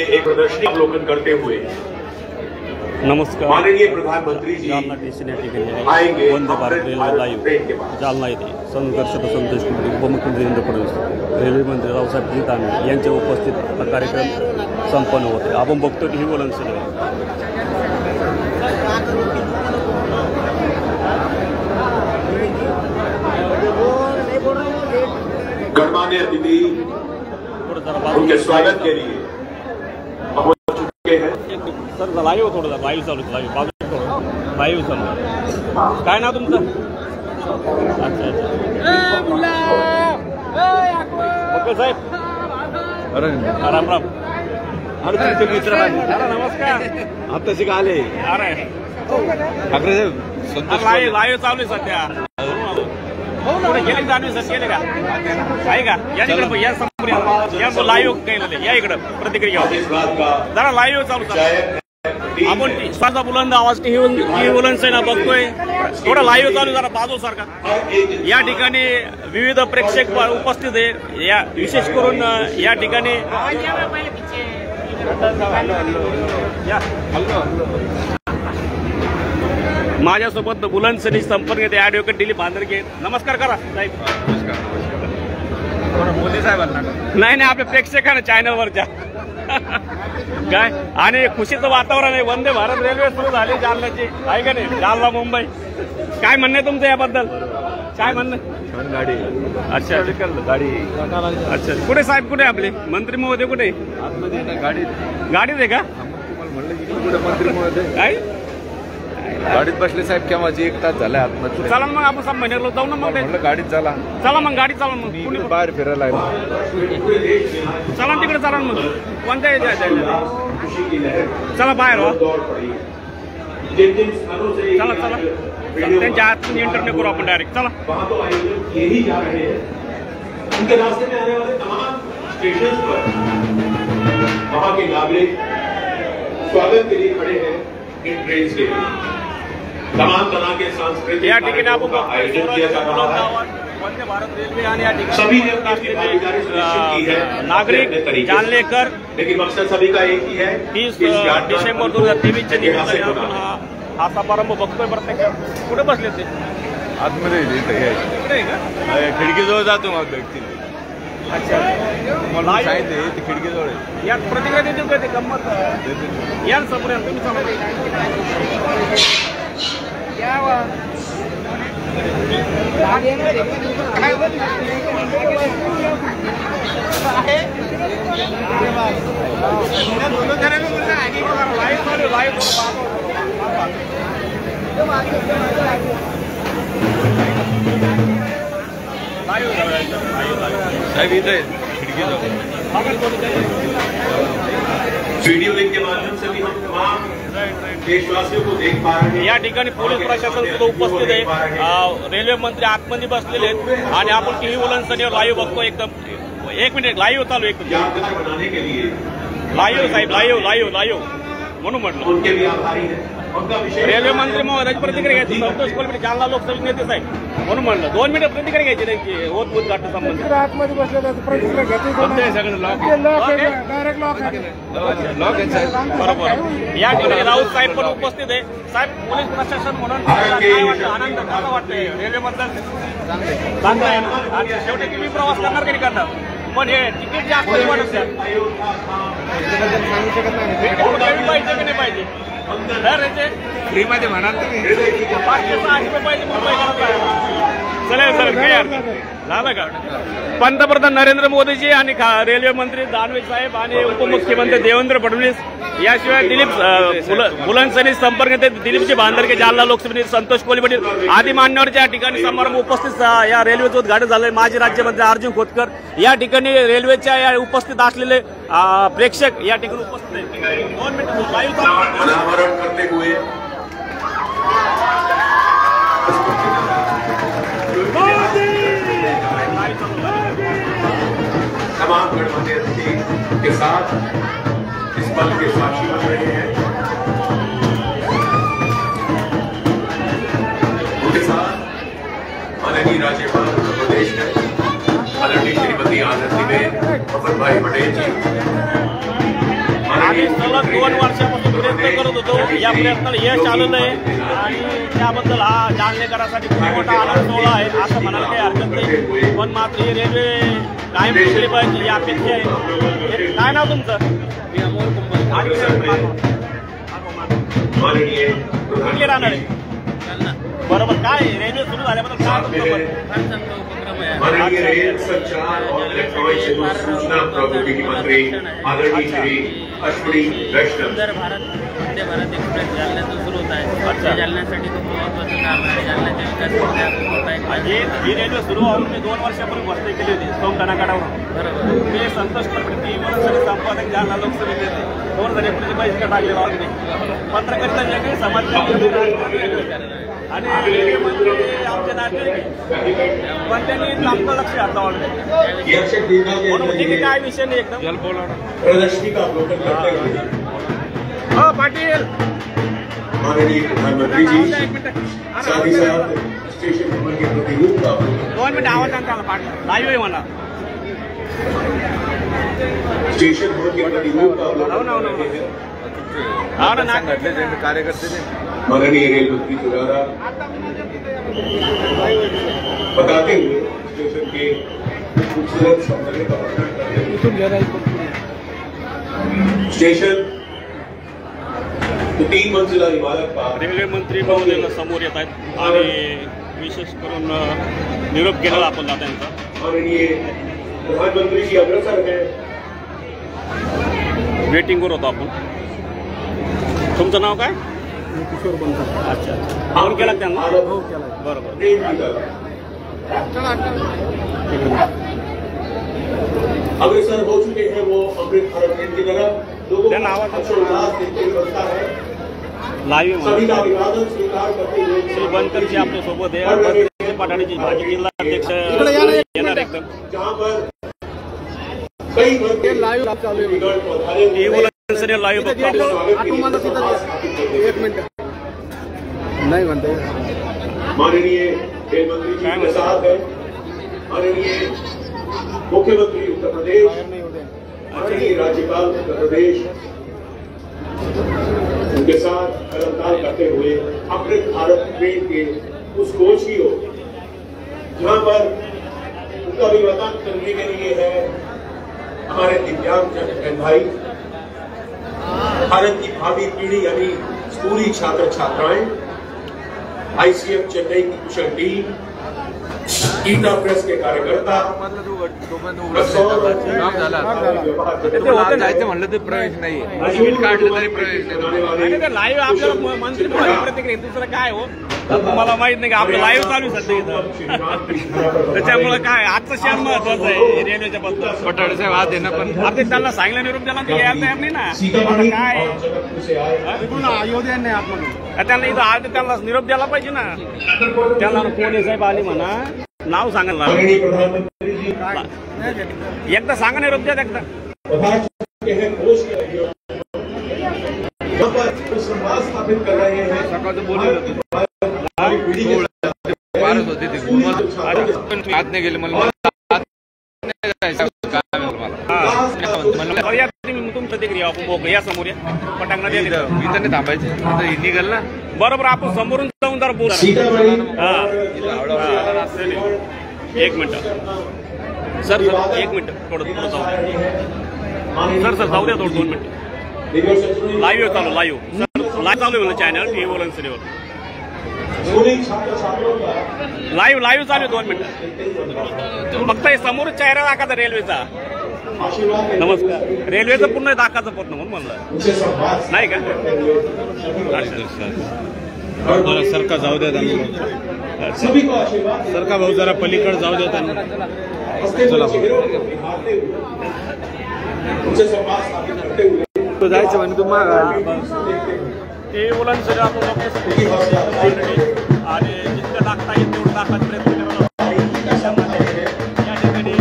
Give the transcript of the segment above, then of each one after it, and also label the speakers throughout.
Speaker 1: एक प्रदर्शनी अवलोकन करते हुए
Speaker 2: नमस्कार.
Speaker 1: माननीय प्रधानमंत्री जी
Speaker 2: जालना स्टेशन या ठिकाणी
Speaker 1: आएंगे.
Speaker 2: वंदे भारत रेल्वे लाईव्ह जालना येथे संघर्ष संतोष उपमुख्यमंत्री देवेंद्र फडणवीस, रेल्वे मंत्री रावसाहेब दानवे यांच्या उपस्थित हा कार्यक्रम संपन्न होते. आपण बघतो की ही वलनसर
Speaker 1: गणमान्य अतिथि उनके स्वागत के लिए पहुंच चुके हैं.
Speaker 2: सर लाईव्ह थोडं लाईव्ह चालू लाईव्ह चालू काय नाव तुमचं? अच्छा अच्छा साहेब राम राम. अरे तुमचे मित्र नमस्कार.
Speaker 3: आता शिका आले.
Speaker 2: अरे
Speaker 3: ठाकरे साहेब
Speaker 2: लाईव्ह चालू आहे सध्या. पुढे गेले जाणवे सर केले का आहे का? या इकडे या समोर या लाईव्ह केलेले या इकडं प्रतिक्रिया जरा लाईव्ह चालू आपण श्वासा बुलंद आवाज ही बुलंद ना बघतोय. थोडं लाईव्ह चालू जरा बाजू सारखा. या ठिकाणी विविध प्रेक्षक उपस्थित आहे. या विशेष करून या ठिकाणी माझ्यासोबत बुलंदसनी संपर्क येते ॲडव्होकेट दिलीप भांदरगे. नमस्कार करा साहेब.
Speaker 3: मोदी साहेबांना
Speaker 2: नाही आपल्या प्रेक्षकांना चॅनलवरच्या काय आणि खुशीचं वातावरण आहे. वंदे भारत रेल्वे सुरू झाली जालन्याची आहे का नाही? जालना मुंबई काय म्हणणं आहे तुमचं याबद्दल? काय म्हणणं?
Speaker 3: गाडी
Speaker 2: अच्छा
Speaker 3: गाडी
Speaker 2: अच्छा. कुठे साहेब कुठे आपले मंत्री महोदय कुठे? गाडीत आहे का?
Speaker 3: मंत्री महोदय
Speaker 2: काय
Speaker 3: गाडीत बसले साहेब केव्हाची 1 तास झाला आतमध्ये.
Speaker 2: चला मग आपण सब महिन्याला जाऊ ना. मग
Speaker 3: गाडीत चला
Speaker 2: मग गाडी चालू मग
Speaker 3: कुणी बाहेर फिरायला
Speaker 2: चला तिकडे चला मग कोणत्या चला बाहेर हो. चला त्यांच्या हातून इंटरव्ह्यू करू आपण डायरेक्ट. चला
Speaker 1: उनके रास्ते में आने वाले तमाम स्टेशन पर वहां के नागरिक स्वागत के लिए खड़े हैं. इन ट्रेन से तमाम तरह के सांस्कृतिक
Speaker 2: या ठिकाणी आपण
Speaker 1: आयोजन किया जा रहा है.
Speaker 2: वंदे भारत रेल्वे आणि या ठिकाणी
Speaker 1: सभी ने अपनी भागीदारी सुनिश्चित की है
Speaker 2: नागरिक जालनेकर.
Speaker 1: लेकिन मकसद सभी का एक ही है.
Speaker 2: 30 डिसेंबर 2023 निमित्ताने हा समारंभ बघतोय. प्रत्येक कुठे बसले ते
Speaker 3: आतमध्ये खिडकीजवळ जातो मग व्यक्ती.
Speaker 2: अच्छा
Speaker 3: मला सांगितले ते खिडकीजवळ
Speaker 2: या प्रतिक्रिया देतील का? ते गंमत या समोर तुम्ही समोर
Speaker 3: साहेब इथे खिडकीजवळ
Speaker 1: वीडियो लिंक के माध्यम से भी हम तमाम देशवासियों को देख पा रहे हैं.
Speaker 2: या ठिकाणी पोलीस प्रशासन सुद्धा उपस्थित आहे. रेल्वे मंत्री आतमध्ये बसलेले आहेत आणि आपण टीव्ही वलनसनीवर लाईव्ह बघतो. एकदम 1 मिनिट लाईव्ह चालू एकदम
Speaker 1: बनाने के लिए
Speaker 2: लाईव्ह साहेब लाईव्ह म्हणून म्हटलं.
Speaker 1: उनके भी आभारी हैं. उनका विषय
Speaker 2: रेल्वे मंत्री महोदयाची प्रतिक्रिया घ्यायची. संतोष कोलपेटे जालना लोकसभा नेते साहेब म्हणून म्हणलं 2 मिनिट प्रतिक्रिया घ्यायची त्यांची होत घाट संबंध.
Speaker 4: आतमध्ये बसले प्रतिक्रिया घ्यायची
Speaker 3: सगळं लॉक
Speaker 4: डायरेक्ट लॉक
Speaker 2: बरोबर. या ठिकाणी राऊत साहेब पण उपस्थित आहे. साहेब पोलीस प्रशासन म्हणून काय वाटतं? आनंद कसा वाटतंय रेल्वेबद्दल? चांगला आहे ना. आणि शेवटी तुम्ही प्रवास करणार की नाही करणार? पण हे तिकीट जास्त वाटत पाहिजे की नाही पाहिजे?
Speaker 3: फ्री मध्ये म्हणाल तुम्ही
Speaker 2: 500-600 रुपये पाहिजे मुंबई चालेल काय झालं का? पंतप्रधान नरेंद्र मोदीजी आणि रेल्वे मंत्री दानवे साहेब आणि उपमुख्यमंत्री देवेंद्र फडणवीस याशिवाय दिलीप बुलंदसनी संपर्क येते दिलीपजी भांदरगे जालना लोकसभेचे संतोष कोलपेटे आदी मान्यवरच्या ठिकाणी समारंभ उपस्थित या रेल्वेचं उद्घाटन झालंय. माजी राज्यमंत्री अर्जुन खोतकर या ठिकाणी रेल्वेच्या या उपस्थित असलेले प्रेक्षक या ठिकाणी उपस्थित आहेत. 2 मिनिट
Speaker 1: अनावरण करते हुए तमाम गणमान्य अतिथि के साथ इस पल के साक्षी बन रहे हैं. उनके साथ माननीय राज्यपाल उत्तर प्रदेश के आदरणीय श्रीमती आनंदीबेन पटेल जी,
Speaker 2: सलग 2 वर्षापासून प्रयत्न करत होतो. या प्रयत्नाला यश आलेलं आहे आणि त्याबद्दल हा जालनेकरांसाठी खूप मोठा आनंद सोहळा आहे असं म्हणायला काही हरकत नाही. पण मात्र ही रेल्वे कायम टिकली पाहिजे ही अपेक्षा आहे. काय नाव तुमचं? कुठले राहणार आहे? बरोबर. काय रेल्वे सुरू झाल्याबद्दल काय तुमचं
Speaker 1: माननीय रेल संचार और इलेक्ट्रॉनिक्स एवं सूचना प्रौद्योगिकी मंत्री आदरणीय श्री अश्विनी वैष्णव.
Speaker 5: सुंदर भारत वंदे भारत एक्सप्रेस जालन्यातून सुरू होत आहे. जालन्यासाठी खूप महत्त्वाचं काम आहे. जालन्याच्या विकास
Speaker 2: ही रेल्वे सुरू होऊन मी 2 वर्षापूर्वी भरती केली होती सोमनाकाडावरून. बरोबर. मी संतोष कडपटी वनस्थळी संपादक जालना लोकसभेचे 2000 पैसे टाकले होते. पत्रकारिता वेगळी समाज आणि आमचे नाते पण त्यांनी आमचं लक्ष घातलं म्हणून ठीक काय विषय नाही एकदम
Speaker 1: प्रदर्शनी का अवलोकन करते हुए
Speaker 2: हो पाटील
Speaker 1: माननीय प्रधानमंत्री जी साथ ही साथ स्टेशन भवन के प्रतिरूप का
Speaker 2: 2 मिनिट आवाज आणता आला पाटील लाईव्ह आहे म्हणा.
Speaker 1: स्टेशन भवन के प्रतिरूप का अवलोकन करते हैं
Speaker 3: कार्यकर्ते
Speaker 1: माननीय रेल मंत्री द्वारा बताते हुए स्टेशन के खूबसूरत सौंदर्य का वर्णन करते हुए स्टेशन 3 मंजिला इमारत का
Speaker 2: रेल्वे मंत्री महोदय समोर येत आहेत आणि विशेष करून निरोप केलेला आपण त्यांचा.
Speaker 1: माननीय प्रधानमंत्री जी अग्रसर है.
Speaker 2: वेटिंगवर होतो आपण. तुमचं नाव काय?
Speaker 4: किशोर बनकर.
Speaker 2: अच्छा फोन केला त्यांना?
Speaker 4: हो केला.
Speaker 2: बरोबर.
Speaker 1: अग्रसर हो चुके हैं वो अमृत भारत ट्रेन की तरफ. लोगों
Speaker 2: त्यांना
Speaker 1: को
Speaker 2: आवाज
Speaker 1: हर्षोल्लास देखते हुए बनता है.
Speaker 2: लाईव्ह
Speaker 1: सभी का अभिवादन स्वीकार करते हुए
Speaker 2: श्री बनकरजी आपल्या सोबत आहे. पठाणीची भाजी जिल्हाध्यक्ष येणार एकदम.
Speaker 1: जहाँ पर कई वर्ग के
Speaker 4: लाईव्ह चालू आहे.
Speaker 2: लाईव्ह बघतो आपण.
Speaker 4: 1 मिनिट नाही म्हणते.
Speaker 1: माननीय रेल मंत्री जी के साथ है माननीय मुख्यमंत्री उत्तर प्रदेश, माननीय राज्यपाल उत्तर प्रदेश, उनके साथ कदमताल करते हुए अमृत भारत ट्रेन के उस कोच की ओर जहाँ पर उनका अभिवादन करने के लिए है हमारे दिव्यांग बहन भाई, भारत की भावी पीढ़ी यानी स्कूली छात्र छात्राएं, आईसीएफ चेन्नई की कुशल टीम, गीता प्रेस के कार्यकर्ता,
Speaker 3: जायचं म्हणलं तर प्रवेश नाही. तिकीट काढलं तरी प्रवेश नाही.
Speaker 2: लाईव्ह आपल्याला मंत्री प्रतिक्रिया दुसरं काय हो तुम्हाला माहित नाही का आपलं लाईव्ह चालू सध्या इथं. त्याच्यामुळे काय आजचं क्षण महत्वाचं आहे रेल्वेच्या बद्दल.
Speaker 3: पठाडे साहेब आज आहे ना पण
Speaker 2: आपण त्यांना सांगितलं निरोप द्यायला ते यायला तयार नाही ना. काय
Speaker 4: अयोध्या नाही आपण
Speaker 2: त्यांना इथं आज त्यांना निरोप द्यायला पाहिजे ना. त्यांना कोणी साहेब आली म्हणा नाव सांगायला एकदा सांगा निरोप द्या एकदा.
Speaker 1: स्थापित कर रहे हैं
Speaker 3: सकाळचं बोलले फारच होती ती आत नाही गेले मला
Speaker 2: तुमचं देखील आपण या समोर या पटांगणा
Speaker 3: इथं नाही थांबायचे इथं निघाल ना.
Speaker 2: बरोबर आपण समोरून जाऊन जरा बोला. 1 मिनिट सर 1 मिनिट थोडं जाऊ सर जाऊ द्या थोडं 2 मिनिट. लाईव्ह चालू लाईव्ह चालू आहे चॅनल टीव्ही वोलन्सरीवर लाईव्ह चालू आहे 2 मिनिट. फक्त समोर चेहरा दाखवायचा रेल्वेचा. नमस्कार. रेल्वेचं पूर्ण दाखवायचं पूर्ण म्हणून म्हणलं नाही का. सरका जाऊ द्या त्यांना. सरका भाऊ जरा पलीकडे जाऊ द्या त्यांना. चला
Speaker 3: जायचं म्हणे तुम्हाला
Speaker 2: ते वोलन्सरी आपण आणि जितकं दाखता येईल तेवढं दाखवायचा प्रयत्न करतो. या ठिकाणी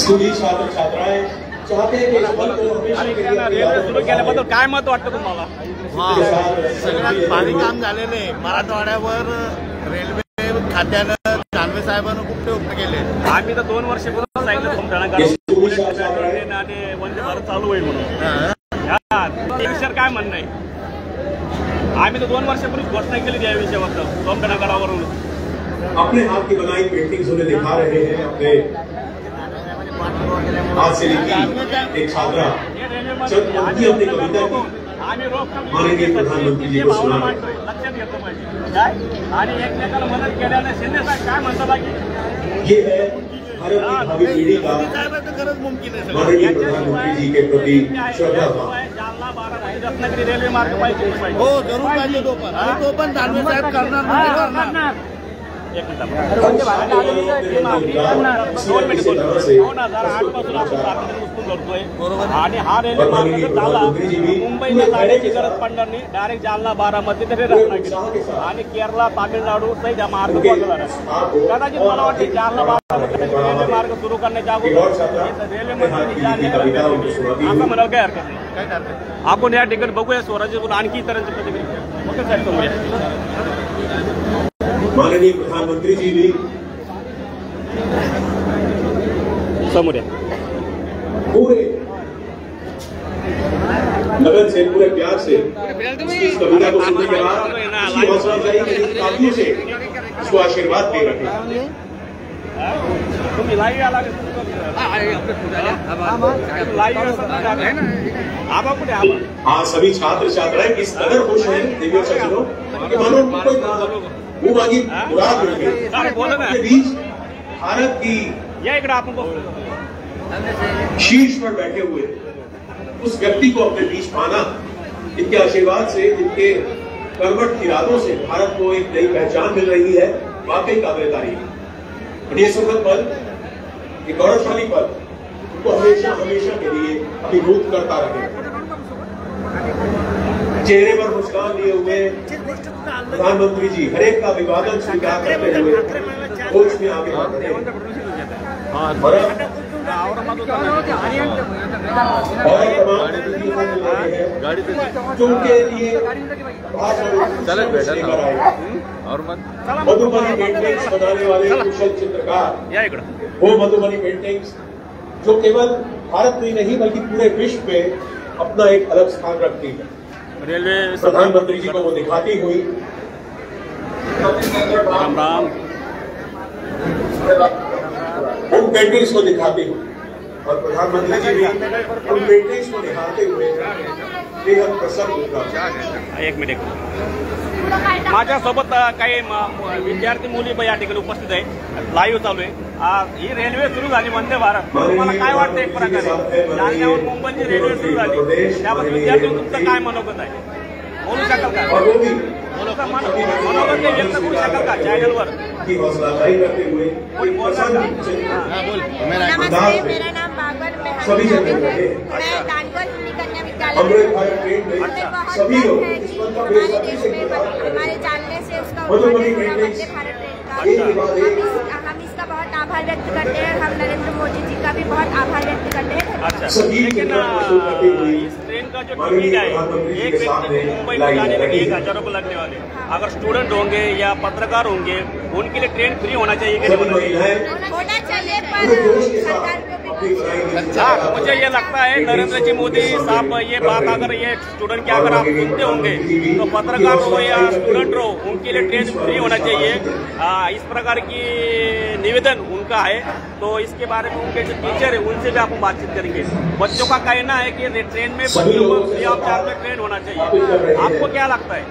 Speaker 1: स्कूली छात्र छात्राएं चाहते हैं कि इस पल को हमेशा
Speaker 2: आणि
Speaker 1: के
Speaker 2: त्यांना
Speaker 1: लिए
Speaker 2: रेल्वे सुरू केल्याबद्दल काय मत वाटतं तुम्हाला?
Speaker 6: सगळ्यात भारी काम झालेलं आहे. मराठवाड्यावर रेल्वे खात्यानं दानवे साहेबांना खूप प्रयत्न केले.
Speaker 2: आम्ही तर 2 वर्षापूर्वी सांगितलं तुमच्या आणि वंदे भारत चालू होईल म्हणून. विषयावर काय म्हणणं आहे? आम्ही तर 2 वर्षापूर्वी घोषणा केली या विषयाबद्दल सोमनागरावरून.
Speaker 1: अपने हाथ की बनाई पेंटिंग्स उन्हें दिखा रहे हैं. अपने हाथ से लिखी एक छात्रा जब उनकी अपनी कविता की माननीय प्रधानमंत्री जी को सुना.
Speaker 2: लक्षात घेतो पाहिजे काय आणि एकमेकाला मदत केल्याने शिंदे साहेब काय म्हणतात की
Speaker 1: ये है भारत की भावी पीढ़ी का माननीय प्रधानमंत्री जी के प्रति श्रद्धा भाव.
Speaker 2: जालना 12 रत्नागिरी रेल्वे मार्ग पाहिजे.
Speaker 6: हो जरूर पाहिजे तो पण. आणि तो पण दानवे साहेब करणार म्हणजे करणार.
Speaker 2: एक मिनिट 2008 पासून आपण सातत्याने वस्तू करतोय आणि हा रेल्वे मार्ग झाला मुंबईला जाण्याची गरज पडणार नाही. डायरेक्ट जालना 12 मध्ये तरी रत्नागिरी आणि केरला तामिळनाडू सहित हा मार्ग पडणार आहे. कदाचित मला वाटते जालना 12 मध्ये रेल्वे मार्ग सुरू करण्याच्या अगोदर रेल्वे मंत्री असं म्हणाल काही हरकत नाही. आपण या ठिकाणी बघूया स्वराज्य आणखी इतरांची प्रतिक्रिया. ओके साहेब तुम्ही
Speaker 1: माननीय प्रधानमंत्री जी भी
Speaker 2: समोर
Speaker 1: पूरे लगन से पूरे प्यार से इस कविता को सुनने के बाद उसकी हौसला अफजाई के काफियों से उसको आशीर्वाद दे रहे हैं.
Speaker 2: तुम्ही लाईव्ह आला
Speaker 1: आज सभी छात्र छात्राएं इस कदर खुश हैं देवियों सज्जनों कि मानो उनको कोई वो बाकी मुराद मिल गई. के बीच भारत की
Speaker 2: या इकडे आपण
Speaker 1: शीर्ष पर बैठे हुए उस व्यक्ति को अपने बीच पाना, इनके आशीर्वाद से, इनके कर्मठ इरादों से भारत को एक नई पहचान मिल रही है. वाकई काबिल तारीफ. ये सुखद पल, ये गौरवशाली पल उनको हमेशा हमेशा के लिए अभिभूत करता रहे. चेहरे पर मुस्कान लिए हुए प्रधानमंत्री जी हर एक का अभिवादन स्वीकार करते हुए कोच में आगे बढ़ रहे हैं. और जो उनके लिए लेकर आए
Speaker 3: और
Speaker 1: मधुबनी पेंटिंग्स बनाने वाले कुशल चित्रकार, वो मधुबनी पेंटिंग्स जो केवल भारत में नहीं बल्कि पूरे विश्व में अपना एक अलग स्थान रखती है.
Speaker 2: रेलवे
Speaker 1: प्रधानमंत्री जी को वो दिखाती हुई
Speaker 2: राम राम
Speaker 1: उन पेंटिंग्स को दिखाती हुई और प्रधानमंत्री जी भी उन पेंटिंग्स को निहारते हुए बेहद प्रसन्न होता.
Speaker 2: एक मिनिट. माझ्यासोबत काही विद्यार्थी मुली या ठिकाणी उपस्थित आहे. लाईव्ह चालू आहे. ही रेल्वे सुरू झाली वंदे भारत. तुम्हाला काय वाटतं एक प्रकारे जालन्यावर मुंबईची रेल्वे सुरू झाली त्याबद्दल विद्यार्थी तुमचं काय मनोगत आहे? बोलू शकाल का?
Speaker 1: और वो भी
Speaker 2: मनोगत व्यक्त करू शकाल का चॅनलवर?
Speaker 1: की हौसला अफजाई करते हुए कोई
Speaker 7: नमस्ते, मेरा नाम बाबर मेहर
Speaker 1: सभी जगह
Speaker 7: है.
Speaker 1: रहे.
Speaker 7: मैं दानगढ़ हिंदी कन्या विद्यालय
Speaker 1: अमृत भारत ट्रेन में
Speaker 7: बहुत
Speaker 1: सभी
Speaker 7: गर्व
Speaker 1: लोग
Speaker 7: है
Speaker 1: इस
Speaker 7: कि
Speaker 1: पल का
Speaker 7: हमारे
Speaker 1: बेसब्री
Speaker 7: देश
Speaker 1: से
Speaker 7: में
Speaker 1: इंतजार कर रहे
Speaker 7: हमारे
Speaker 1: हैं.
Speaker 7: जानने से उसका
Speaker 1: मधुबनी
Speaker 7: उद्घाटन हुआ
Speaker 1: पेंटिंग्स
Speaker 7: वंदे भारत ट्रेन
Speaker 1: एक के बाद एक
Speaker 7: का. हम इसका बहुत आभार व्यक्त करते हैं. हम नरेंद्र मोदी जी का भी बहुत आभार व्यक्त करते हैं.
Speaker 2: अच्छा
Speaker 1: सभी के
Speaker 2: लेकिन
Speaker 1: नाम वसूल करते हुए
Speaker 2: इस ट्रेन का जो
Speaker 1: माननीय
Speaker 2: टिकट है
Speaker 1: प्रधानमंत्री जी
Speaker 2: एक
Speaker 1: के
Speaker 2: व्यक्ति
Speaker 1: सामने
Speaker 2: को मुंबई में
Speaker 1: लाई
Speaker 2: जाने
Speaker 1: जा
Speaker 2: के
Speaker 1: रही
Speaker 2: लिए
Speaker 1: है.
Speaker 2: 1,000 रुपये लगने वाले. अगर स्टूडेंट होंगे या पत्रकार होंगे उनके लिए ट्रेन फ्री होना चाहिए कि नहीं
Speaker 1: सभी
Speaker 2: होना चाहिए?
Speaker 1: महिलाएं
Speaker 7: होना चाहिए
Speaker 1: पूरे जोश के
Speaker 7: पर
Speaker 1: साथ
Speaker 7: सरकार को भी
Speaker 1: अपनी बनाई हुई
Speaker 2: हाँ, मुझे ये लगता है नरेंद्र जी मोदी साहब ये बात अगर ये स्टूडेंट की अगर आप सुनते होंगे तो पत्रकार हो या स्टूडेंट हो उनके लिए ट्रेन फ्री होना चाहिए. इस प्रकार की निवेदन उनका है. तो इसके बारे में उनके जो टीचर है उनसे भी आप बातचीत करेंगे. बच्चों का कहना है कि ट्रेन में बच्चों को फ्री ऑफ चार्ज में ट्रेन होना चाहिए. आपको क्या लगता है?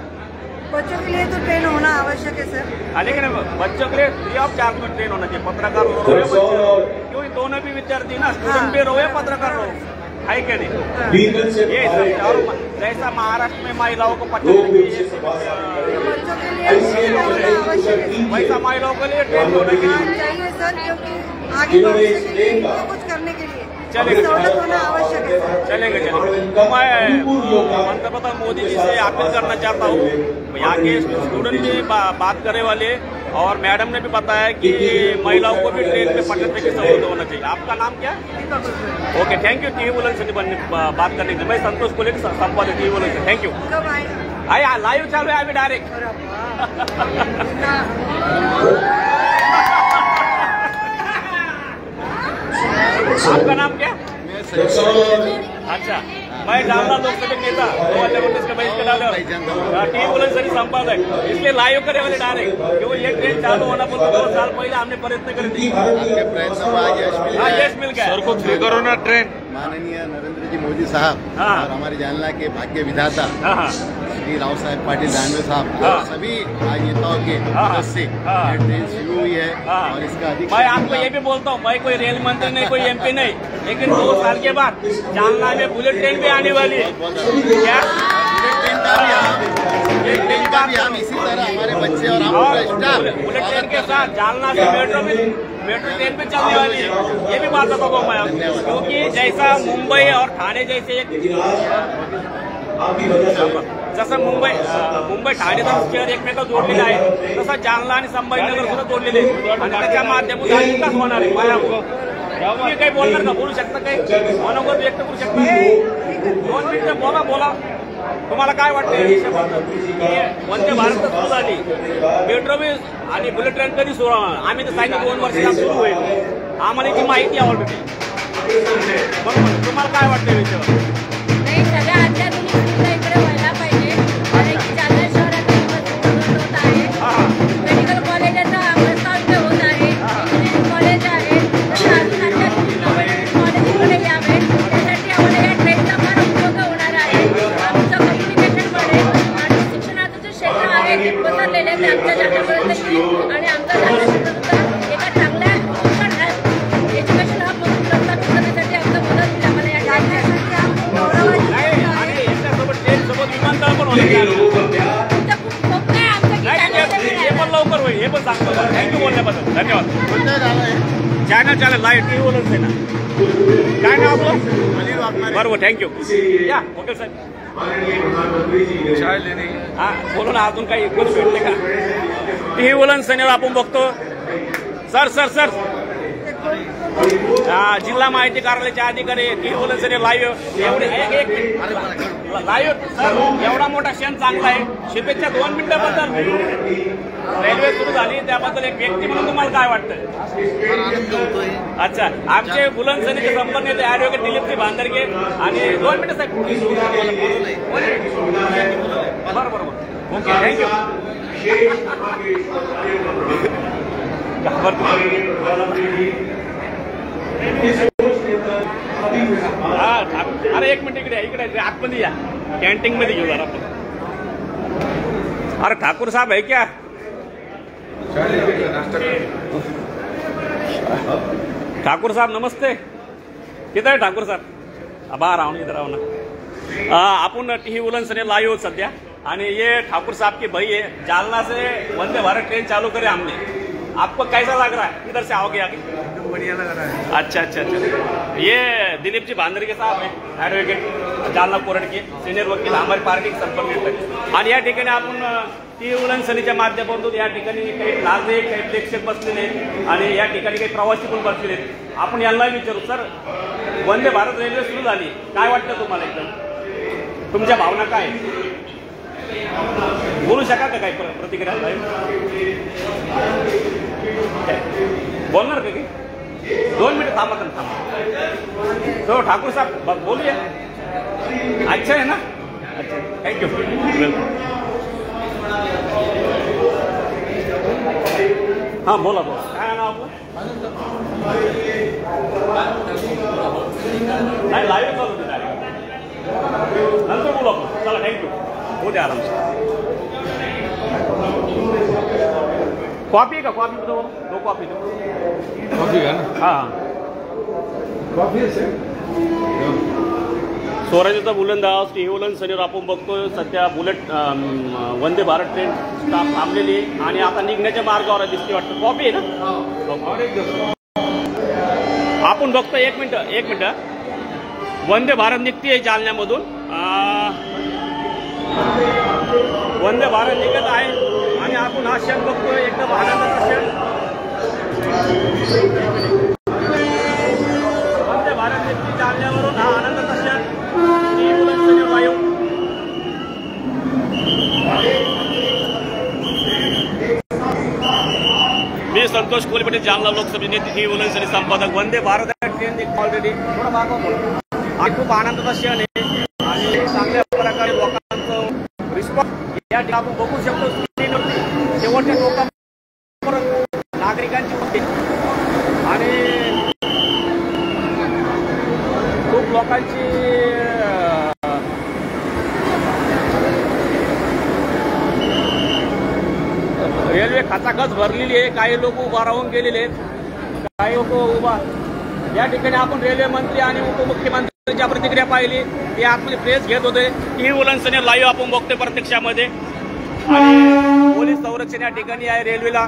Speaker 8: बच्चों के लिए तो ट्रेन होना आवश्यक है सर.
Speaker 2: लेकिन बच्चों के लिए फ्री ऑफ चार्ज में ट्रेन होना चाहिए. पत्रकार रो या बच्चे क्यों दोनों भी विद्यार्थी ना स्टूडेंट भी रो या पत्रकार रो है क्या नहीं?
Speaker 1: बीगन से
Speaker 2: ये और जैसा महाराष्ट्र में महिलाओं को 50
Speaker 8: बच्चों के लिए ट्रेन होना आवश्यक है.
Speaker 2: वैसा महिलाओं के लिए ट्रेन होना
Speaker 8: चाहिए सर क्योंकि आगे भविष्य के लिए इनको कुछ करने के लिए
Speaker 2: चलेगा.
Speaker 8: सहूलत होना आवश्यक है सर.
Speaker 2: चलेंगे मैं पंतप्रधान मोदी जी से अपील करना चाहता हूँ. यहाँ के स्टूडेंट भी बात करने वाले और मैडम ने भी बताया कि महिलाओं को भी ट्रेन में पटने की सहूलत होना चाहिए। आपका नाम क्या? ओके, थैंक यू टीवी वुलन से बात करने के लिए। मैं संतोष कोले संपादक टीवी वुलन से, थैंक यू। आया लाइव चालू है अभी डायरेक्ट। आपका नाम क्या? अच्छा, मैं जालना लोकसभा नेता 2019 का बहिष्कार डाला टीवी वुलन से संपादक, इसलिए लाइव करे वाले डायरेक्ट, क्योंकि ये ट्रेन चालू होना पड़ता 2 साल पहले हमने प्रयत्न कर दी।
Speaker 6: आपके प्रयत्न में आज
Speaker 2: यश मिल गया।
Speaker 3: सर को फ्री करो ना ट्रेन।
Speaker 6: माननीय नरेंद्र जी मोदी साहब और हमारे जालना के भाग्य विधाता श्री राव साहेब पाटिल दानवे साहब और सभी राजनेताओं के मदद से ये ट्रेन शुरू हुई है और इसका अधिक।
Speaker 2: मैं आपको ये भी बोलता हूँ, मैं कोई रेल मंत्री नहीं, कोई MP नहीं, लेकिन 2 साल के बाद जालना में बुलेट ट्रेन भी आने वाली है। क्या
Speaker 6: ट्रेन का भी हम इसी तरह हमारे बच्चे और हम
Speaker 2: बुलेट ट्रेन के साथ जालना से मेट्रो ट्रेन भी चलने वाली है। ये भी बात बताऊँ मैं, क्योंकि जैसा मुंबई और ठाणे जैसे जसं मुंबई ठाणे शहर एकमेकांना जोडलेलं आहे, तसं जालना आणि संभाजीनगर सुद्धा जोडलेले आहे आणि त्याच्या माध्यमातून हा विकास होणार आहे। तुम्ही काही बोलणार का? बोलू शकता काही मनोगत व्यक्त करू शकता? 2 मिनिटं बोला। तुम्हाला काय वाटतं? वंदे भारत सुरू झाली, मेट्रो बी आणि बुलेट ट्रेन कधी सुरू होणार? आम्ही तर सांगितलं 2 वर्षात सुरू होईल, आम्हाला याची माहिती आहे ऑलरेडी। बरोबर, तुम्हाला काय वाटतं याच्यावर?
Speaker 7: नाही, सगळ्या अत्याधुनिक सुविधा इकडे व्हायला पाहिजे, कारण की जालना शहरात होत आहे, मेडिकल कॉलेजाचा प्रस्ताव इथे होत आहे, इंजिनिअरिंग कॉलेज आहे, तसं अजून अत्याधुनिक कॉलेज इकडे यावे, त्यासाठी आम्हाला या ट्रेनचा फार उपयोग होणार आहे। आमचं कम्युनिकेशन वाढेल आणि शिक्षणाचं जे क्षेत्र आहे ते पसरलेले ते आमच्या जालन्यापर्यंत येईल आणि आमचा जालना क्षेत्र एका चांगल्या एज्युकेशन हब म्हणून प्रस्थापित करण्यासाठी आमचं मदत होईल आम्हाला या ट्रेनसाठी।
Speaker 2: विमानतळ पण होईल, हे पण लवकर होईल, हे पण सांगतो। थँक्यू बोलण्याबद्दल, धन्यवाद। चॅनल लाईव्ह टीव्ही वुलन सेना, काय नाव आपलं? बरोबर, थँक्यू। या ओके साहेब, हा बोलू ना, अजून काही करू शकते का? टीव्ही वुलन सेनेला आपण बघतो। सर जिल्हा माहिती कार्यालयाचे अधिकारी टीव्ही वुलन सेने लाईव्ह लाईव्ह सर, एवढा मोठा क्षण चांगला आहे, शुभेच्छा। 2 मिनिटाबद्दल रेल्वे सुरू झाली त्याबद्दल एक व्यक्ती म्हणून तुम्हाला काय वाटतं? अच्छा, आमचे वुलन सेनेचे संपर्क नेते ॲडव्होकेट दिलीपजी भांदरगे आणि 2 मिनिटं साहेब। बरोबर, ओके, थँक्यू। अरे 1 मिनिट इकडे आतमध्ये या, कॅन्टीन मध्ये घेऊ जरा आपण। अरे ठाकुर साहब है क्या? ठाकुर साहब नमस्ते, किधर है ठाकुर साहब? अब आ रहा हूँ, इधर आओ ना। आपण टीव्ही वुलन सेने लाईव्ह सध्या आणि ये ठाकुर साहब की भाई है, जालना से वंदे भारत ट्रेन चालू करे हमने। आपको कैसा लग रहा है? किधर से आओगे आगे?
Speaker 4: बढ़िया लग रहा है।
Speaker 2: अच्छा। ये दिलीप जी भांदरगे साहब है, ॲडव्होकेट जालना कोर्ट के सिनियर वकील, हमारी पार्टी संपर्क नेते। आणि या ठिकाणी आपण टीव्ही वुलन सेनेच्या माध्यमातून या ठिकाणी काही नागरिक, काही प्रेक्षक बसलेले आणि या ठिकाणी काही प्रवासी पण बसलेले। आपण यांना विचारू, सर वंदे भारत रेल्वे सुरू झाली, काय वाटतं तुम्हाला? एकदम तुमच्या भावना काय? बोलू शकाल का काही प्रतिक्रिया? बोलणार का काही? 2 मिनिट थांबा। तो ठाकुर साहब बोलिए। अच्छा है ना? अच्छा, थँक्यू, वेलकम। हाँ बोला काय नाव आपलं? नाही, लाईव्ह चालू होते डायरेक्ट, नंतर बोलू आपण। चला, थँक्यू, हो द्या आराम से। कॉफी का? कॉफी दो 2 कॉफी दो।
Speaker 3: कॉफी का ना?
Speaker 2: हाँ,
Speaker 4: कॉफी है सर।
Speaker 2: स्वराज्याचा बुलंदाज टीव्ही वुलन सेनेवर आपण बघतोय सध्या bullet Vande Bharat train stop थांबलेली आहे आणि आता निघण्याच्या मार्गावर दिसते वाटतं। कॉफी आहे ना? आपण बघतो, 1 मिनिट। वंदे भारत निघते जालन्यामधून, वंदे भारत निघत आहे आणि आपण हा क्षण बघतोय एकदम आनंदाचा क्षण. वंदे भारत एसटी जालन्यावरून हा आनंदाचा क्षण. वायू मी संतोष कोलपेटे, जालना लोकसभा नेते, टी व्ही आणि संपादक. वंदे भारत ट्रेन ऑलरेडी थोडं मागवा. खूप आनंदाचा क्षण आहे आणि चांगल्या प्रकारे लोकांचं रिस्पॉन्स या ठिकाणी आपण बघू शकतो. शेवटच्या टोकापर्यंत नागरिकांची होती आणि खूप लोकांची रेल्वे खचाखच भरलेली आहे. काही लोक उभा राहून गेलेले आहेत, काही लोक उभा. या ठिकाणी आपण रेल्वे मंत्री आणि उपमुख्यमंत्र्यांच्या प्रतिक्रिया पाहिली. ते आतमध्ये प्रेस घेत होते. टी व्ही लाईव्ह आपण बघतोय प्रत्यक्षामध्ये. आणि पोलीस संरक्षण या ठिकाणी आहे. रेल्वेला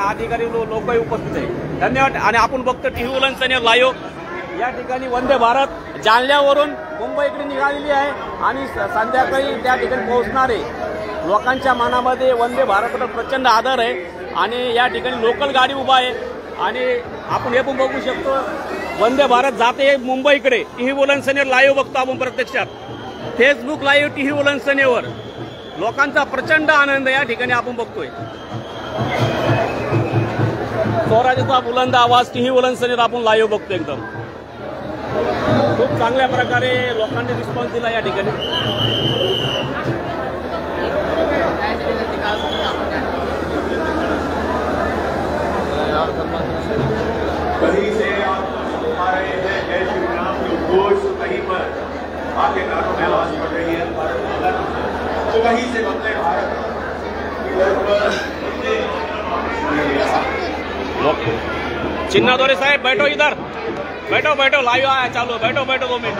Speaker 2: अधिकारी लोकही उपस्थित आहे. धन्यवाद. आणि आपण बघतो टी व्ही लाईव्ह या ठिकाणी वंदे भारत जालन्यावरून मुंबईकडे निघालेली आहे आणि संध्याकाळी त्या ठिकाणी पोहोचणार आहे. लोकांच्या मनामध्ये वंदे भारतवर प्रचंड आदर आहे आणि या ठिकाणी लोकल गाडी उभा आहे आणि आपण हे पण बघू शकतो. वंदे भारत जाते मुंबईकडे. टी व्ही लाईव्ह बघतो आपण प्रत्यक्षात. फेसबुक लाईव्ह टी व्ही वर लोकांचा प्रचंड आनंद या ठिकाणी आपण बघतोय. स्वराज्याचा बुलंद आवाज टी व्ही आपण लाईव्ह बघतो. एकदम खूप चांगल्या प्रकारे लोकांनी रिस्पॉन्स दिला या ठिकाणी.
Speaker 1: कहीं से आप आ रहे हैं जय श्री राम के उद्घोष, कहीं पर आपके कानों में आवाज पड़ रही है तो कहीं से वंदे भारत.
Speaker 2: चिन्नादोरे साहेब बैठो, इधर बैठो, बैठो. लाईव्ह आहे चालू. बैठो बैठो 2 मिनिट.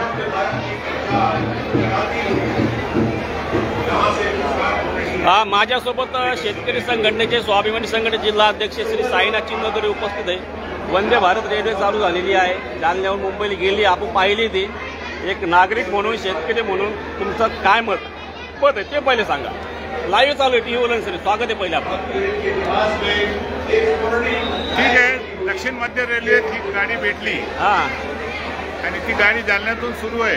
Speaker 2: हा माझ्यासोबत शेतकरी संघटनेचे स्वाभिमानी संघटनेचे जिल्हा अध्यक्ष श्री साईनाथ चिन्नादोरे उपस्थित आहे. वंदे भारत रेल्वे चालू झालेली आहे. जालन्याहून मुंबईला गेली. आपण पाहिली ती. एक नागरिक म्हणून, शेतकरी म्हणून तुमचं काय मत आहे ते पहिले सांगा. लाईव्ह चालू आहे टी व्ही स्वागत आहे पहिले आपलं.
Speaker 9: ठीक आहे. दक्षिण मध्य रेल्वे ही गाडी भेटली आणि ती गाडी जालन्यातून सुरू आहे.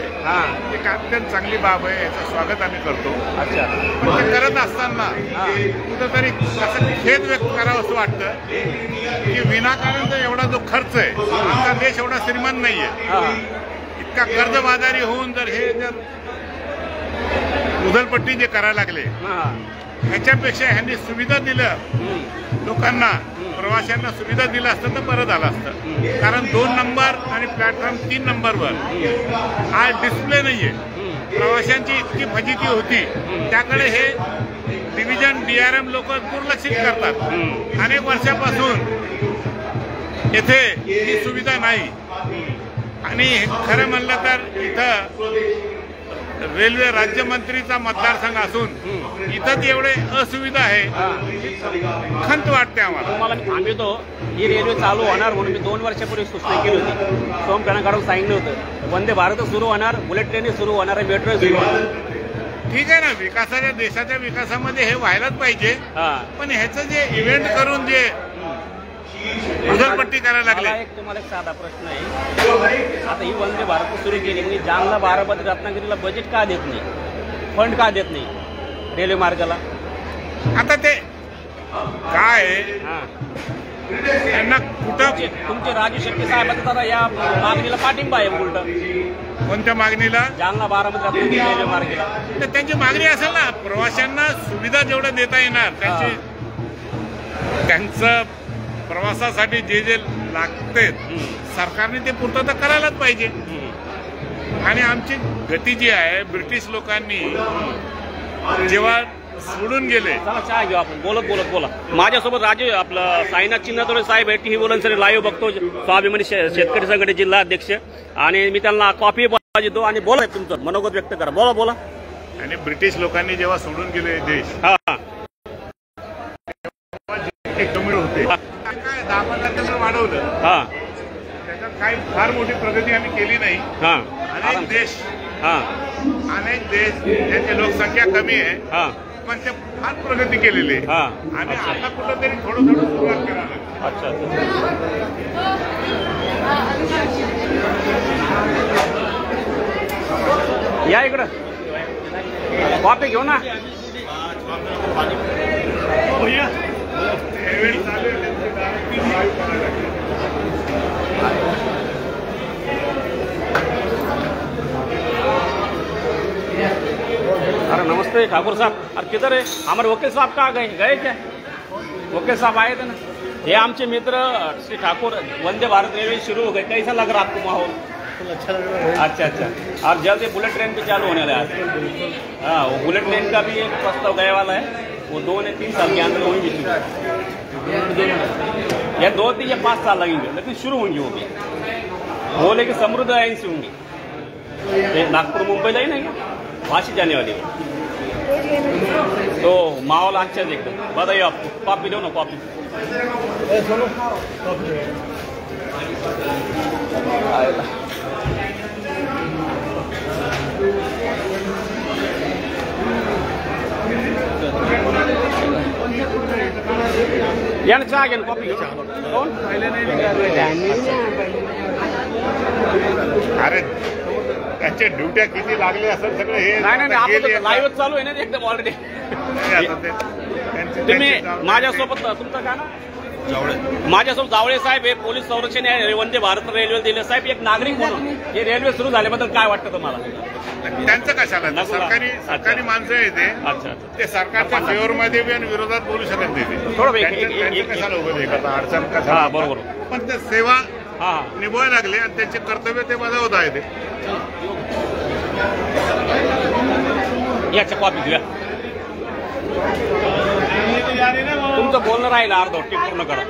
Speaker 9: एक अत्यंत चांगली बाब आहे. याचं स्वागत आम्ही करतो.
Speaker 2: अच्छा.
Speaker 9: ते करत असताना कुठंतरी असं खेद व्यक्त करावं असं वाटतं की विनाकारण एवढा जो खर्च आहे, आमचा देश एवढा श्रीमंत नाहीये. इतका कर्जबाजारी होऊन जर उधलपट्टी जे करायला लागले, ह्याच्यापेक्षा ह्यांनी सुविधा दिलं लोकांना, प्रवाशांना सुविधा दिलं असतं तर बरं झालं असतं. कारण 2 नंबर आणि प्लॅटफॉर्म 3 नंबरवर आज डिस्प्ले नाहीये. प्रवाशांची इतकी फजिती होती, त्याकडे हे डिव्हिजन DRM लोक दुर्लक्षित करतात. अनेक वर्षापासून येथे ही सुविधा नाही आणि खरं म्हणलं तर इथं रेल्वे राज्यमंत्रीचा मतदारसंघ असून इथं एवढे असुविधा आहे. खंत वाटते आम्हाला.
Speaker 2: तुम्हाला मी सांगतो ही रेल्वे चालू होणार म्हणून मी 2 वर्षापूर्वी सूचना केली होती. सोमकांना सांगितलं होतं वंदे भारत सुरू होणार, बुलेट ट्रेन सुरू होणार आहे, मेट्रो सुरू होणार.
Speaker 9: ठीक आहे ना. विकासाच्या देशाच्या विकासामध्ये हे व्हायलाच पाहिजे. पण ह्याचं जे इव्हेंट करून जे उधळपट्टी करायला लागले.
Speaker 2: तुम्हाला एक साधा प्रश्न आहे. आता ही वंदे भारत सुरू केली म्हणजे जालना, बारामती, रत्नागिरीला बजेट का देत नाही, फंड का देत नाही रेल्वे मार्गाला?
Speaker 9: आता ते काय त्यांना कुठं
Speaker 2: तुमचे राजू शेट्टी साहेबांचा दादा या मागणीला पाठिंबा आहे उलट.
Speaker 9: कोणत्या मागणीला?
Speaker 2: जालना, बारामती, रत्नागिरी रेल्वे मार्गाला.
Speaker 9: तर त्यांची मागणी असेल ना, प्रवाशांना सुविधा जेवढं देता येणार त्यांचं प्रवासासाठी जे लागते सरकारने ते पूर्तता करायलाच पाहिजे. आणि आमची गती जी आहे, ब्रिटिश लोकांनी जेव्हा सोडून गेले.
Speaker 2: चला चहा घेऊ आपण. बोलत बोलत बोला. माझ्यासोबत राजू आपलं साईनाथ चिन्नादोरे साहेब आहे. टी व्ही लाईव्ह बघतो. स्वाभिमानी शेतकरी संघटनेचे जिल्हा अध्यक्ष. आणि मी त्यांना कॉफी देतो आणि बोला तुमचं मनोगत व्यक्त करा. बोला बोला.
Speaker 9: आणि ब्रिटिश लोकांनी जेव्हा सोडून गेले देश, कमी होते, काय 10-15% वाढवलं. त्याच्यात काही फार मोठी प्रगती आम्ही केली नाही. अनेक देश ज्यांची लोकसंख्या कमी आहे पण ते फार प्रगती केलेली आहे आणि आता कुठंतरी थोडं सुरुवात करायला.
Speaker 2: अच्छा या इकडं कॉफी घेऊ ना. अरे नमस्ते ठाकुर साहब, अरे किधर है हमारे वकील साहब? कहाँ गए क्या? वकील साहब आए थे ना. ये आमचे मित्र श्री ठाकुर. वंदे भारत रेलवे शुरू हो गई, कैसा लग रहा आपको माहौल? अच्छा लग रहा है. अच्छा. और जल्द बुलेट ट्रेन भी चालू होने वाला है. हाँ, वो बुलेट ट्रेन का भी एक प्रस्ताव गए वाला है. वो 2 ने 3 साल के अंदर वही भी शुरू, या 2 या 5 साल लगेंगे, लेकिन शुरू होंगी वो भी. वो लेकिन समृद्ध लाइन से होंगी. नागपुर मुंबई लाइन है क्या, वहाँ से जाने वाली है. तो माहौल अच्छा देखो. बताइए आपको. कॉपी दो ना, कॉपी. यानं चहा घ्या ना, कॉफी घेऊ. कोण
Speaker 9: अरे त्याच्या ड्युट्या किती लागले असेल सगळं हे.
Speaker 2: नाही आपण लाईव्ह चालू आहे ना एकदम ऑलरेडी. तुम्ही माझ्यासोबत तुमचं का ना माझ्यासोबत जावळे साहेब हे पोलीस संरक्षण आहे वंदे भारत रेल्वे दिले. साहेब एक नागरिक म्हणून हे रेल्वे सुरू झाल्याबद्दल काय वाटतं तुम्हाला?
Speaker 9: त्यांचं कशाला, सरकारी माणसं आहे ते सरकारच्या फेवरमध्ये बी आणि विरोधात बोलू शकत नाही.
Speaker 2: थोडं
Speaker 9: कशाला उभं अडचण कशा.
Speaker 2: बरोबर.
Speaker 9: पण ते सेवा निभवायला लागले आणि त्यांचे कर्तव्य ते बजावत आहे. ते
Speaker 2: याच्या कॉपी घ्या. तुमचं बोलणं राहिलं अर्धवट, ते पूर्ण करा.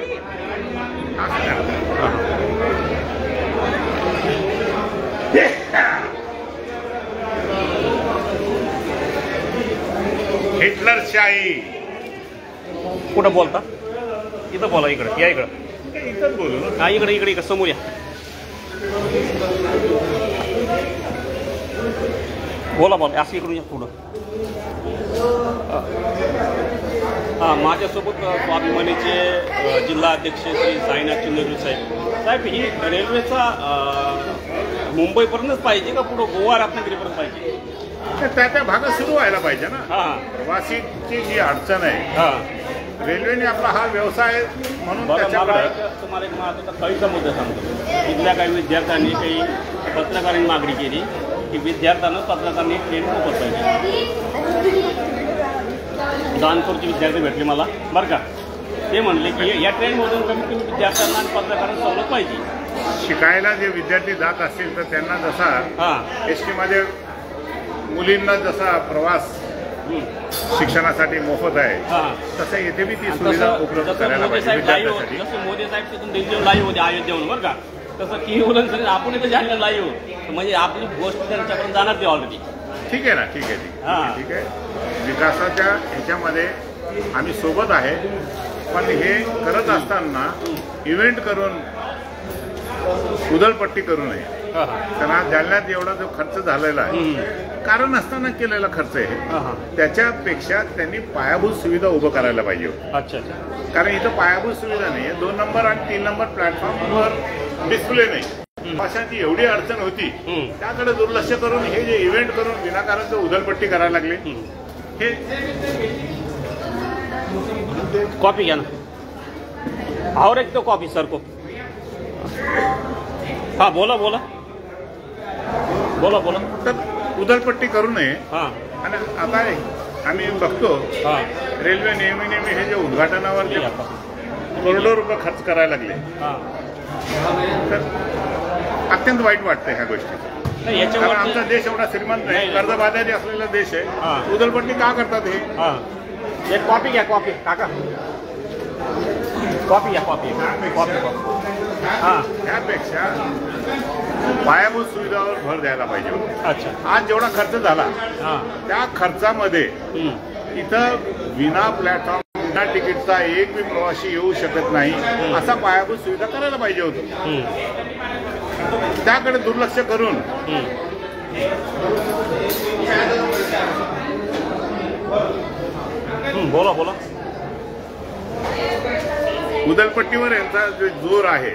Speaker 9: हिटलरशाही
Speaker 2: कुठं बोलता? इथं बोला. इकडं या. इकडं
Speaker 9: बोलू.
Speaker 2: हा इकडे समोर या. बोला असं इकडून या पुढं. माझ्यासोबत स्वाभिमानीचे जिल्हा अध्यक्ष श्री साईनाथ चिंदगुळे साहेब. ही रेल्वेचा मुंबईपर्यंतच पाहिजे का पुढं गोवा रत्नागिरीपर्यंत पाहिजे?
Speaker 9: त्या भागात सुरू व्हायला पाहिजे ना. प्रवासीची जी अडचण आहे, रेल्वेने आपला हा व्यवसाय म्हणून
Speaker 2: तुम्हाला एक कळीचा मुद्दा सांगतो. इथल्या काही विद्यार्थ्यांनी काही पत्रकारांनी मागणी केली की विद्यार्थ्यांना पत्रकारांनी ट्रेन मोफत पाहिजे. दानपूरचे विद्यार्थी भेटले मला बरं का. ते म्हणले की या ट्रेनमधून कमीत कमी विद्यार्थ्यांना आणि पत्रकारांना सवलत पाहिजे.
Speaker 9: शिकायला जे विद्यार्थी जात असतील तर त्यांना जसा एसटी मध्ये मुलींना जसा प्रवास शिक्षणासाठी मोफत आहे तसं येथे बी ती सुविधा उपलब्ध करायला पाहिजे विद्यार्थ्यांसाठी.
Speaker 2: जसं मोदी साहेब तिथून दिल्लीहून लाईव्ह होते अयोध्येहून बरं का, तसं की उल्लंघन आपण इथं जायला लाईव्ह म्हणजे आपली गोष्ट त्यांच्यापर्यंत जाणार ते ऑलरेडी.
Speaker 9: ठीक आहे ना. ठीक आहे. विकासाच्या ह्याच्यामध्ये आम्ही सोबत आहे, पण हे करत असताना इव्हेंट करून उधळपट्टी करू नये. कारण आज जालन्यात एवढा जो खर्च झालेला आहे कारण असताना केलेला खर्च आहे. त्याच्यापेक्षा त्यांनी पायाभूत सुविधा उभं करायला पाहिजे.
Speaker 2: अच्छा.
Speaker 9: कारण इथं पायाभूत सुविधा नाही आहे. 2 नंबर आणि 3 नंबर प्लॅटफॉर्मवर डिस्प्ले नाही. भाषांची एवढी अडचण होती त्याकडे दुर्लक्ष करून हे जे इव्हेंट करून विनाकारण उधळपट्टी करायला लागले. हे
Speaker 2: कॉपी घ्या ना. और एक तो कॉपी सर को. हा बोला.
Speaker 9: तर उधळपट्टी करू नये. आणि आता आम्ही बघतो रेल्वे नेहमी हे जे उद्घाटनावर करोडो रुपये खर्च करायला लागले तर अत्यंत वाईट वाटतं ह्या गोष्टी. कारण आमचा देश एवढा श्रीमंत नाही, कर्जबाजारी असलेला देश आहे. उधळपट्टी का करतात हे?
Speaker 2: एक कॉपी घ्या. कॉपी काका कॉपी घ्या. कॉपी
Speaker 9: त्यापेक्षा पायाभूत सुविधावर भर द्यायला पाहिजे.
Speaker 2: अच्छा.
Speaker 9: आज जेवढा खर्च झाला त्या खर्चामध्ये इथं विना प्लॅटफॉर्म विना तिकीटचा एक बी प्रवासी येऊ शकत नाही असा पायाभूत सुविधा करायला पाहिजे होतं. त्याकडे दुर्लक्ष करून
Speaker 2: बोला बोला.
Speaker 9: उदलपट्टीवर यांचा जो जोर आहे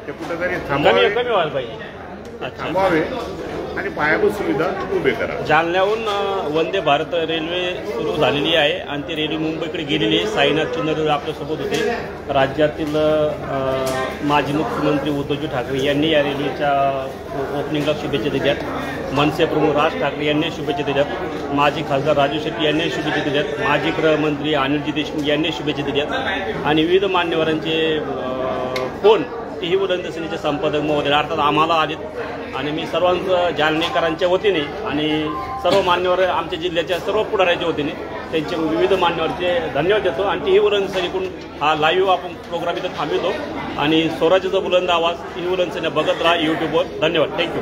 Speaker 9: ते कुठेतरी थांबवावे
Speaker 2: कमी व्हायला पाहिजे.
Speaker 9: थांबवावे आणि पायाभूत सुविधा उभे करा.
Speaker 2: जालन्याहून वंदे भारत रेल्वे सुरू झालेली आहे आणि ती रेल्वे मुंबईकडे गेलेली आहे. साईनाथ चुनर आपल्यासोबत होते. राज्यातील माजी मुख्यमंत्री उद्धवजी ठाकरे यांनी या रेल्वेच्या ओपनिंगला शुभेच्छा दिल्यात. मनसे प्रमुख राज ठाकरे यांनी शुभेच्छा दिल्यात. माजी खासदार राजू शेट्टी यांनी शुभेच्छा दिल्यात. माजी गृहमंत्री अनिलजी देशमुख यांनी शुभेच्छा दिल्यात आणि विविध मान्यवरांचे फोन तेही बुलंद सेनेचे संपादक महोदय अर्थात आम्हाला आलेत आणि मी सर्वांचं जालनेकरांच्या वतीने आणि सर्व मान्यवर आमच्या जिल्ह्याच्या सर्व पुढाऱ्याच्या वतीने त्यांचे विविध मान्यवरचे धन्यवाद देतो आणि टीव्ही बुलंद सेनेकडून हा लाईव्ह आपण प्रोग्राम इथं थांबवतो आणि स्वराज्याचा बुलंद आवाज टीव्ही बुलंद सेने बघत राहा यूट्यूबवर. धन्यवाद. थँक्यू.